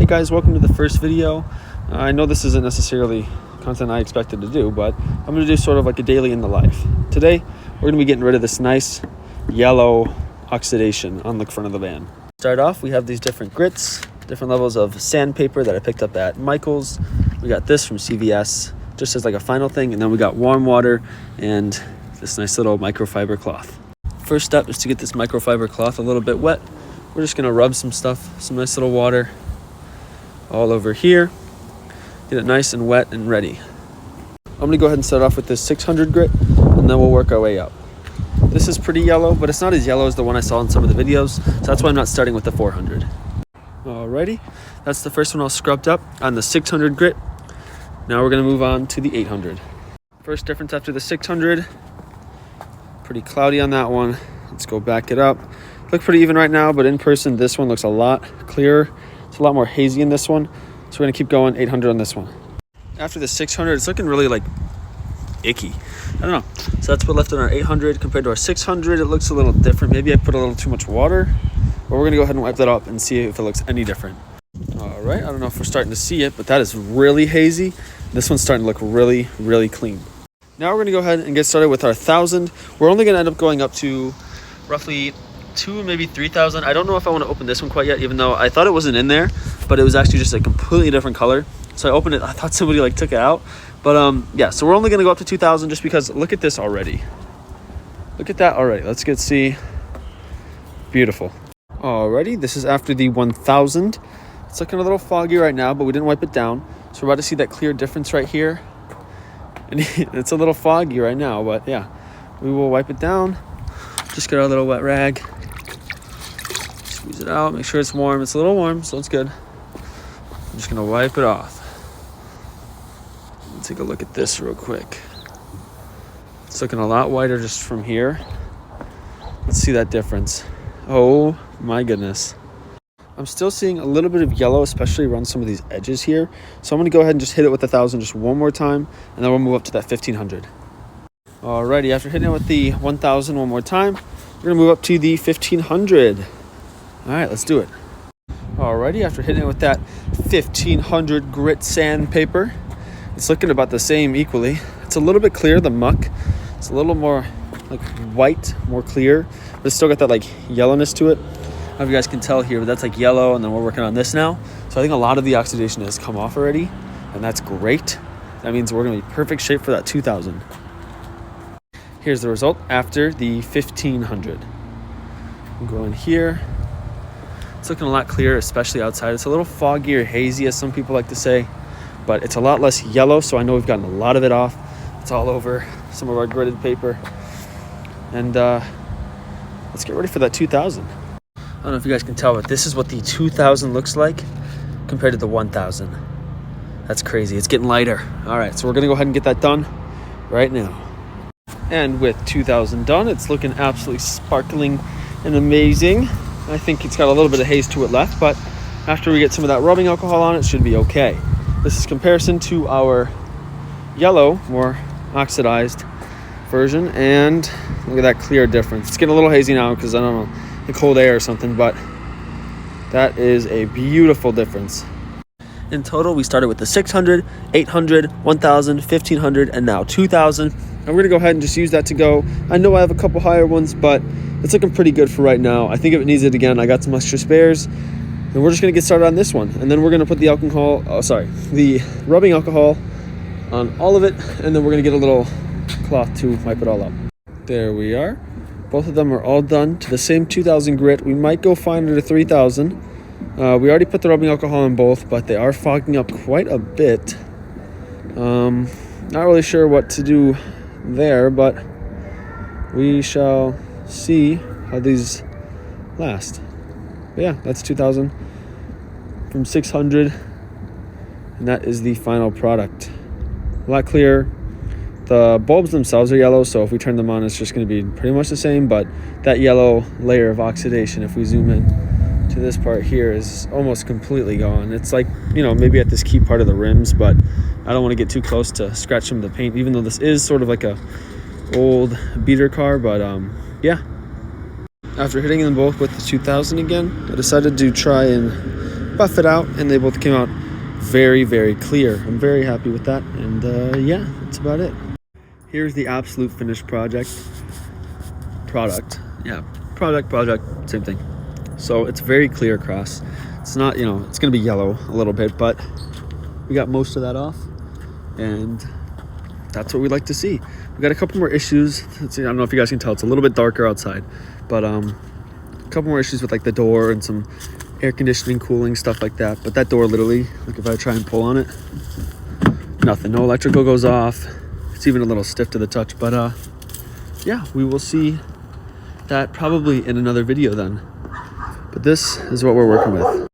guys, welcome to the first video. I know this isn't necessarily content I expected to do, but I'm going to do sort of like a daily in the life. Today, we're going to be getting rid of this nice yellow oxidation on the front of the van. Start off, we have these different grits, different levels of sandpaper that I picked up at Michael's. We got this from CVS, just as like a final thing, and then we got warm water and this nice little microfiber cloth. First step is to get this microfiber cloth a little bit wet. We're just going to rub some stuff, some nice little water all over here. Get it nice and wet and ready. I'm going to go ahead and start off with this 600 grit, and then we'll work our way up. This is pretty yellow, but it's not as yellow as the one I saw in some of the videos, so that's why I'm not starting with the 400. Alrighty, that's the first one all scrubbed up on the 600 grit. Now we're going to move on to the 800. First difference after the 600, pretty cloudy on that one. Let's go back it up. Look pretty even right now, but in person this one looks a lot clearer. It's a lot more hazy in this one, so we're going to keep going 800 on this one. After the 600, it's looking really like icky. I don't know. So that's what left on our 800 compared to our 600. It looks a little different. Maybe I put a little too much water, but we're going to go ahead and wipe that up and see if it looks any different. All right, I don't know if we're starting to see it, but that is really hazy. This one's starting to look really, really clean. Now we're going to go ahead and get started with our 1,000. We're only going to end up going up to roughly 2, maybe 3,000. I don't know if I want to open this one quite yet, even though I thought it wasn't in there, but it was actually just a completely different color. So I opened it. I thought somebody like took it out, but yeah. So we're only going to go up to 2,000 just because look at this already. Look at that already. Let's see. Beautiful. Alrighty, this is after the 1,000. It's looking a little foggy right now, but we didn't wipe it down. So we're about to see that clear difference right here. And it's a little foggy right now, but yeah, we will wipe it down. Just get our little wet rag. Squeeze it out, make sure it's warm. It's a little warm, so it's good. I'm just gonna wipe it off. Let's take a look at this real quick. It's looking a lot whiter just from here. Let's see that difference. Oh my goodness. I'm still seeing a little bit of yellow, especially around some of these edges here. So I'm gonna go ahead and just hit it with 1,000 just one more time, and then we'll move up to that 1,500. Alrighty, after hitting it with the 1,000 one more time, we're gonna move up to the 1,500. All right, let's do it. Alrighty, after hitting it with that 1,500 grit sandpaper, it's looking about the same equally. It's a little bit clear, the muck. It's a little more like white, more clear, but it's still got that like yellowness to it. I don't know if you guys can tell here, but that's like yellow, and then we're working on this now. So I think a lot of the oxidation has come off already, and that's great. That means we're gonna be perfect shape for that 2,000. Here's the result after the 1,500. We'll go in here. It's looking a lot clearer, especially outside. It's a little foggy or hazy, as some people like to say, but it's a lot less yellow, so I know we've gotten a lot of it off. It's all over some of our gritted paper. And let's get ready for that 2,000. I don't know if you guys can tell, but this is what the 2,000 looks like compared to the 1,000. That's crazy. It's getting lighter. All right, so we're going to go ahead and get that done right now. And with 2,000 done, it's looking absolutely sparkling and amazing. I think it's got a little bit of haze to it left, but after we get some of that rubbing alcohol on it, should be okay. This is comparison to our yellow, more oxidized version, and look at that clear difference. It's getting a little hazy now because I don't know, the cold air or something, but that is a beautiful difference. In total, we started with the 600, 800, 1,000, 1,500, and now 2,000. I'm going to go ahead and just use that to go. I know I have a couple higher ones, but it's looking pretty good for right now. I think if it needs it again, I got some extra spares. And we're just going to get started on this one. And then we're going to put the the rubbing alcohol on all of it. And then we're going to get a little cloth to wipe it all up. There we are. Both of them are all done to the same 2,000 grit. We might go finer to 3,000. We already put the rubbing alcohol on both, but they are fogging up quite a bit. Not really sure what to do there, but we shall see how these last. But yeah, that's 2,000 from 600, and that is the final product. A lot clearer. The bulbs themselves are yellow, so if we turn them on, it's just going to be pretty much the same, but that yellow layer of oxidation, if we zoom in to this part here, is almost completely gone. It's like, you know, maybe at this key part of the rims, but I don't want to get too close to scratch some of the paint, even though this is sort of like a old beater car. But yeah, after hitting them both with the 2000 again, I decided to try and buff it out, and they both came out very, very clear. I'm very happy with that, and yeah, that's about it. Here's the absolute finished product. Yeah, product, same thing. So it's very clear across. It's not, you know, it's gonna be yellow a little bit, but we got most of that off, and that's what we like to see. We got a couple more issues. Let's see, I don't know if you guys can tell, it's a little bit darker outside, but a couple more issues with like the door and some air conditioning, cooling, stuff like that. But that door literally, like if I try and pull on it, nothing, no electrical goes off. It's even a little stiff to the touch, but yeah, we will see that probably in another video then. But this is what we're working with.